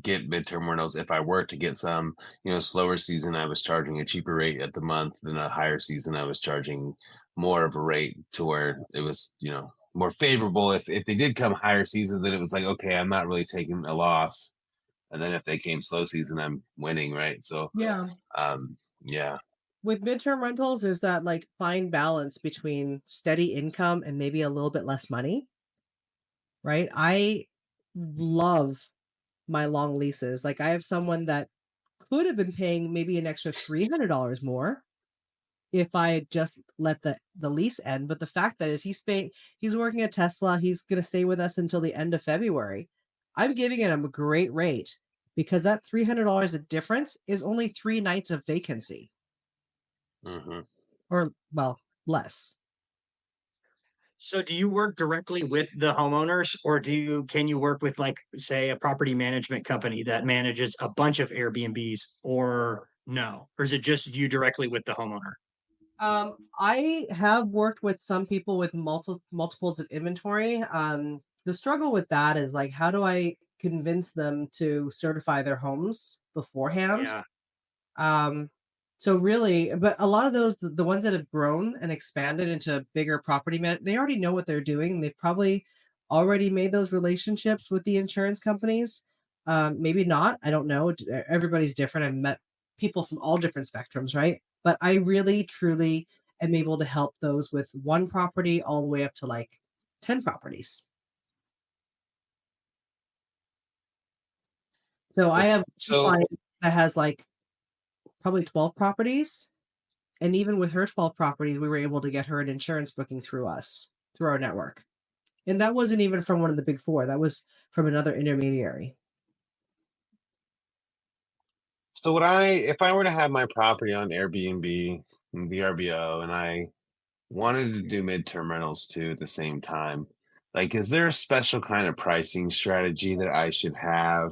get midterm rentals, if I were to get some, slower season, I was charging a cheaper rate at the month. Than a higher season, I was charging more of a rate to where it was, more favorable. If they did come higher season, then it was like, okay, I'm not really taking a loss. And then if they came slow season, I'm winning, right? So yeah. With midterm rentals, there's that like fine balance between steady income and maybe a little bit less money. Right? I love my long leases. Like I have someone that could have been paying maybe an extra $300 more if I had just let the lease end. But the fact that is he's working at Tesla. He's going to stay with us until the end of February. I'm giving him a great rate because that $300 of difference is only 3 nights of vacancy. Mm-hmm. Or, well, less. So do you work directly with the homeowners, or can you work with like, say, a property management company that manages a bunch of Airbnbs, or no? Or is it just you directly with the homeowner? I have worked with some people with multiples of inventory. The struggle with that is like, how do I convince them to certify their homes beforehand? Yeah. So really, but a lot of those, the ones that have grown and expanded into bigger property they already know what they're doing. They've probably already made those relationships with the insurance companies. Maybe not. I don't know. Everybody's different. I've met people from all different spectrums, right? But I really, truly am able to help those with one property all the way up to like 10 properties. So I have a client that has like probably 12 properties. And even with her 12 properties, we were able to get her an insurance booking through us, through our network. And that wasn't even from one of the big four. That was from another intermediary. So if I were to have my property on Airbnb and VRBO and I wanted to do midterm rentals too at the same time, like, is there a special kind of pricing strategy that I should have,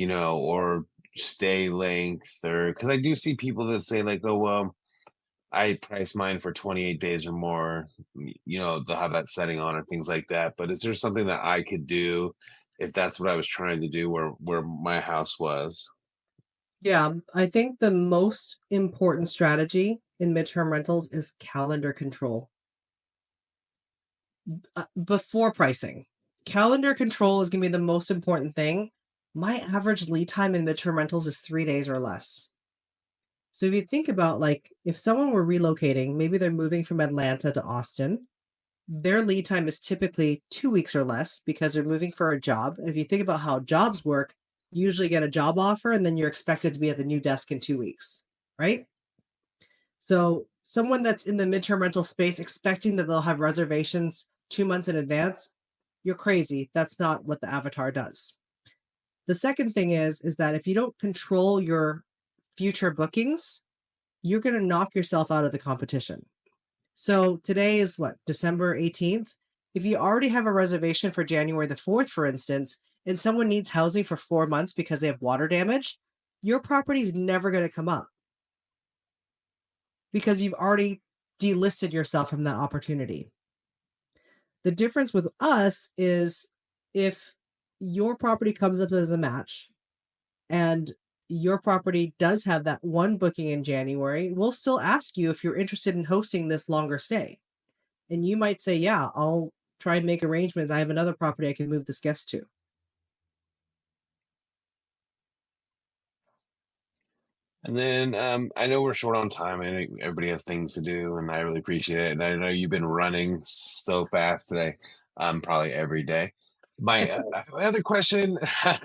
or stay length, or because I do see people that say like, oh, well, I price mine for 28 days or more, they'll have that setting on or things like that. But is there something that I could do if that's what I was trying to do where my house was? Yeah, I think the most important strategy in midterm rentals is calendar control. Before pricing, calendar control is going to be the most important thing. My average lead time in midterm rentals is 3 days or less. So if you think about like if someone were relocating, maybe they're moving from Atlanta to Austin, their lead time is typically 2 weeks or less because they're moving for a job. And if you think about how jobs work, you usually get a job offer and then you're expected to be at the new desk in 2 weeks, right? So someone that's in the midterm rental space expecting that they'll have reservations 2 months in advance, you're crazy. That's not what the avatar does. The second thing is that if you don't control your future bookings, you're going to knock yourself out of the competition. So today is what, December 18th? If you already have a reservation for January the 4th, for instance, and someone needs housing for 4 months because they have water damage, your property is never going to come up because you've already delisted yourself from that opportunity. The difference with us is if your property comes up as a match and your property does have that one booking in January, we'll still ask you if you're interested in hosting this longer stay. And you might say, yeah, I'll try and make arrangements. I have another property I can move this guest to. And then I know we're short on time. I know everybody has things to do, and I really appreciate it. And I know you've been running so fast today, probably every day. My other question, I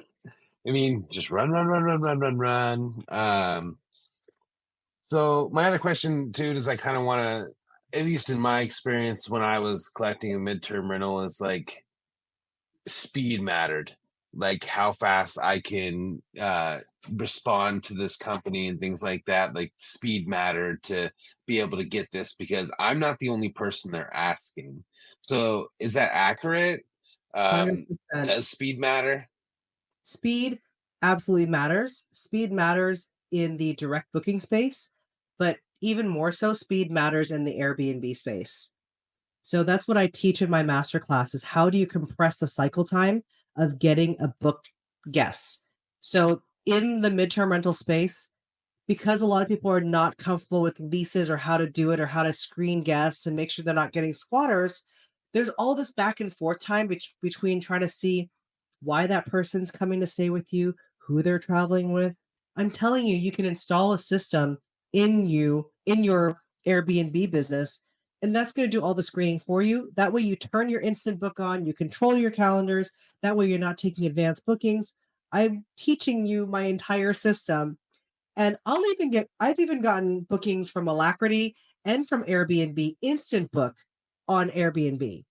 mean, just run, run, run, run, run, run, run. So my other question too is I kind of want to, at least in my experience when I was collecting a midterm rental, is like speed mattered, like how fast I can respond to this company and things like that. Like speed mattered to be able to get this because I'm not the only person they're asking. So is that accurate? 100%. Does speed matter? Speed absolutely matters. Speed matters in the direct booking space, but even more so, speed matters in the Airbnb space. So that's what I teach in my master class is how do you compress the cycle time of getting a booked guest? So in the midterm rental space, because a lot of people are not comfortable with leases or how to do it or how to screen guests and make sure they're not getting squatters, there's all this back and forth time between trying to see why that person's coming to stay with you, who they're traveling with. I'm telling you, you can install a system in your Airbnb business, and that's going to do all the screening for you. That way you turn your instant book on, you control your calendars. That way you're not taking advanced bookings. I'm teaching you my entire system. And I've even gotten bookings from Alacrity and from Airbnb instant book on Airbnb.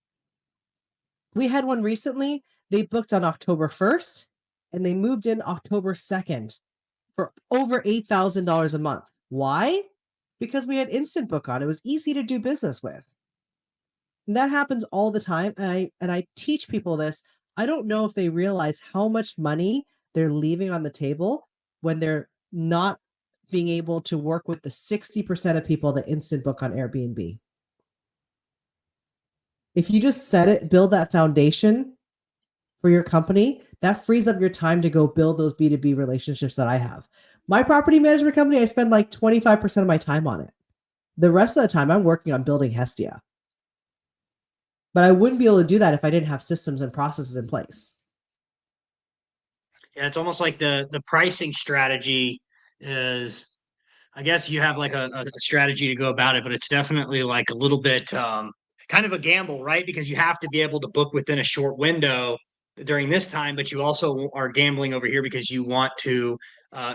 We had one recently. They booked on October 1st and they moved in October 2nd for over $8,000 a month. Why? Because we had instant book on. It was easy to do business with. And that happens all the time. And I teach people this. I don't know if they realize how much money they're leaving on the table when they're not being able to work with the 60% of people that instant book on Airbnb. If you just build that foundation for your company, that frees up your time to go build those B2B relationships that I have. My property management company, I spend like 25% of my time on it. The rest of the time, I'm working on building Hestia. But I wouldn't be able to do that if I didn't have systems and processes in place. Yeah, it's almost like the pricing strategy is I guess you have like a strategy to go about it, but it's definitely like a little bit kind of a gamble, right? Because you have to be able to book within a short window during this time, but you also are gambling over here because you want to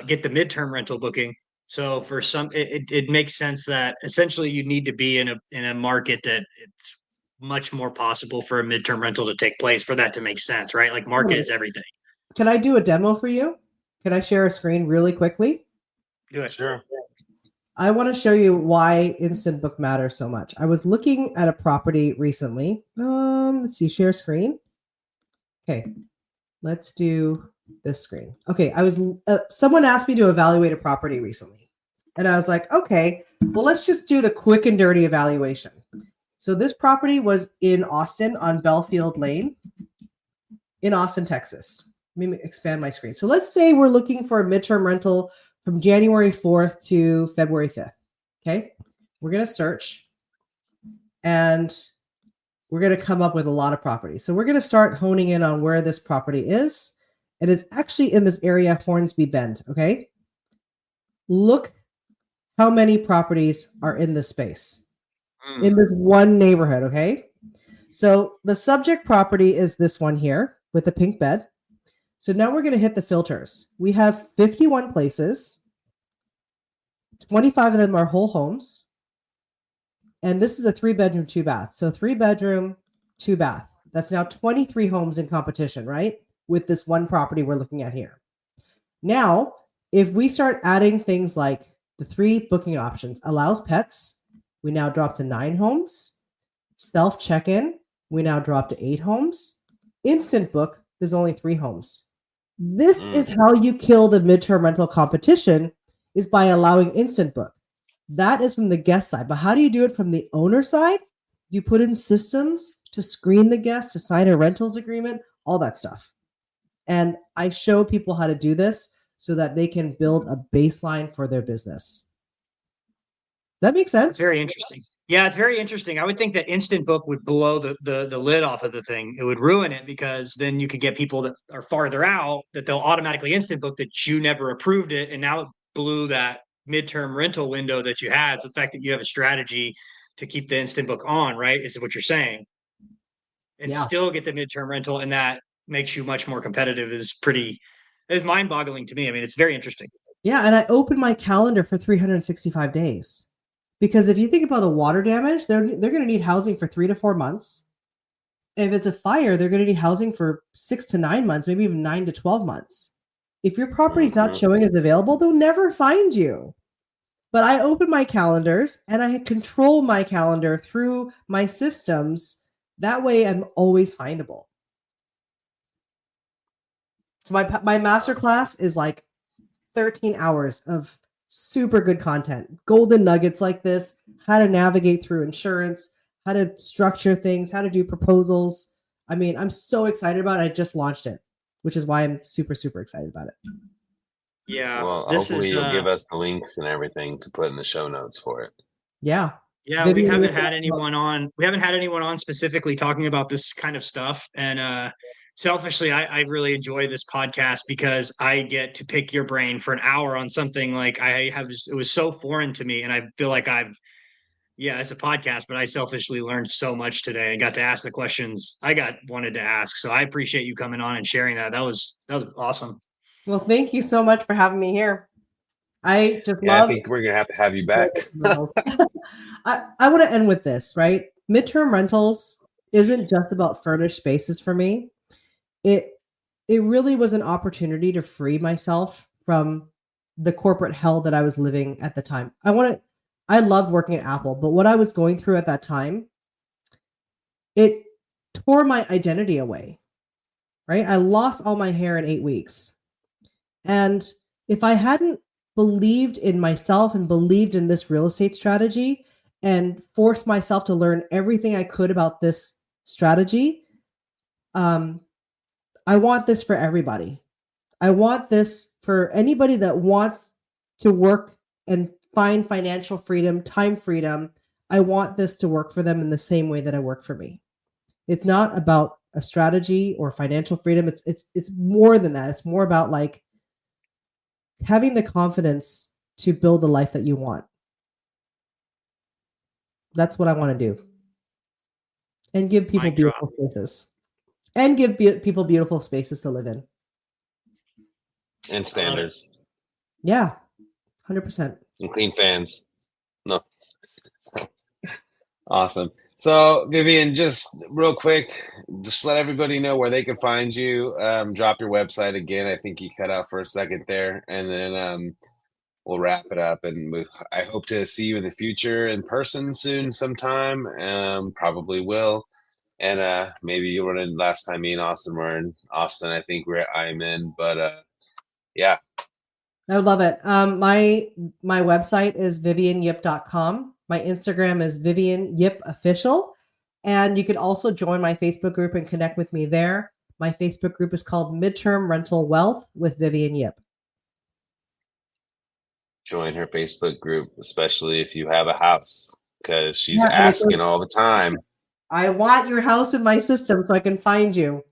get the midterm rental booking. So for some, it makes sense that essentially you need to be in a market that it's much more possible for a midterm rental to take place for that to make sense, right? Like market is everything. Can I do a demo for you? Can I share a screen really quickly? Do it. Sure. I want to show you why Instant Book matters so much. I was looking at a property recently. Let's see, share screen. Okay, let's do this screen. Okay, I was someone asked me to evaluate a property recently, and I was like, okay, well, let's just do the quick and dirty evaluation. So this property was in Austin on Belfield Lane, in Austin, Texas. Let me expand my screen. So let's say we're looking for a midterm rental from January 4th to February 5th. Okay. We're going to search and we're going to come up with a lot of properties. So we're going to start honing in on where this property is. And it's actually in this area, Hornsby Bend. Okay. Look how many properties are in this space, in this one neighborhood. Okay. So the subject property is this one here with the pink bed. So now we're going to hit the filters. We have 51 places. 25 of them are whole homes. And this is a 3-bedroom, 2-bath. So 3-bedroom, 2-bath. That's now 23 homes in competition, right? With this one property we're looking at here. Now, if we start adding things like the 3 booking options, allows pets, we now drop to 9 homes. Self check-in, we now drop to 8 homes. Instant book, there's only 3 homes. This is how you kill the midterm rental competition, is by allowing instant book. That is from the guest side. But how do you do it from the owner side? You put in systems to screen the guests, to sign a rentals agreement, all that stuff. And I show people how to do this so that they can build a baseline for their business. That makes sense. It's very interesting. Yeah, it's very interesting. I would think that instant book would blow the lid off of the thing. It would ruin it because then you could get people that are farther out that they'll automatically instant book that you never approved it. And now it blew that midterm rental window that you had. So the fact that you have a strategy to keep the instant book on, right? Is what you're saying. And still get the midterm rental, and that makes you much more competitive it's mind-boggling to me. I mean, it's very interesting. Yeah, and I opened my calendar for 365 days. Because if you think about the water damage, they're going to need housing for 3 to 4 months. And if it's a fire, they're going to need housing for 6 to 9 months, maybe even 9 to 12 months. If your property is not showing as available, they'll never find you. But I open my calendars and I control my calendar through my systems. That way I'm always findable. So my masterclass is like 13 hours of super good content, golden nuggets like this, how to navigate through insurance, how to structure things, how to do proposals. I mean, I'm so excited about it. I just launched it, which is why I'm super, super excited about it. Yeah. Well, hopefully you'll give us the links and everything to put in the show notes for it. Yeah. Yeah, we haven't had anyone on. We haven't had anyone on specifically talking about this kind of stuff. And selfishly, I really enjoy this podcast because I get to pick your brain for an hour on something like it was so foreign to me. And I feel like it's a podcast, but I selfishly learned so much today and got to ask the questions wanted to ask. So I appreciate you coming on and sharing that. That was awesome. Well, thank you so much for having me here. I just I think we're going to have you back. I want to end with this, right? Midterm rentals isn't just about furnished spaces for me. It really was an opportunity to free myself from the corporate hell that I was living at the time. I loved working at Apple, but what I was going through at that time, it tore my identity away, right? I lost all my hair in 8 weeks. And if I hadn't believed in myself and believed in this real estate strategy and forced myself to learn everything I could about this strategy, I want this for everybody. I want this for anybody that wants to work and find financial freedom, time freedom. I want this to work for them in the same way that it worked for me. It's not about a strategy or financial freedom. It's more than that. It's more about like having the confidence to build the life that you want. That's what I want to do. And give people Mic drop. beautiful spaces. And give people beautiful spaces to live in. And standards. Yeah, 100%. And clean fans. No. Awesome. So, Vivian, just real quick, just let everybody know where they can find you. Drop your website again. I think you cut out for a second there, and then we'll wrap it up. And I hope to see you in the future in person soon, sometime. Probably will. And maybe you were in last time me and Austin were in Austin. I think I'm in, but yeah. I would love it. My website is vivianyip.com. My Instagram is Vivian Yip Official. And you can also join my Facebook group and connect with me there. My Facebook group is called Midterm Rental Wealth with Vivian Yip. Join her Facebook group, especially if you have a house, because she's asking all the time. I want your house in my system so I can find you.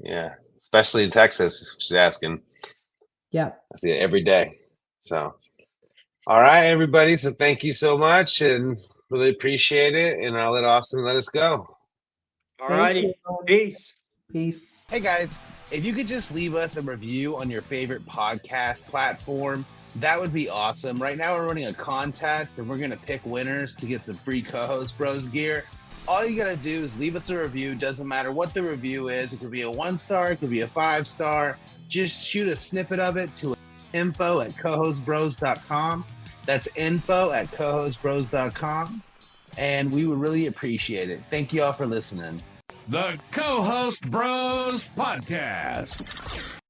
Yeah, especially in Texas, she's asking. Yeah. I see it every day. So, All right, everybody. So thank you so much and really appreciate it. And I'll let Austin let us go. All righty. Peace. Peace. Hey, guys, if you could just leave us a review on your favorite podcast platform, that would be awesome. Right now, we're running a contest and we're going to pick winners to get some free Co-Host Bros gear. All you got to do is leave us a review. Doesn't matter what the review is. It could be a 1-star. It could be a 5-star. Just shoot a snippet of it to info@cohostbros.com. That's info@cohostbros.com. And we would really appreciate it. Thank you all for listening. The Co-Host Bros Podcast.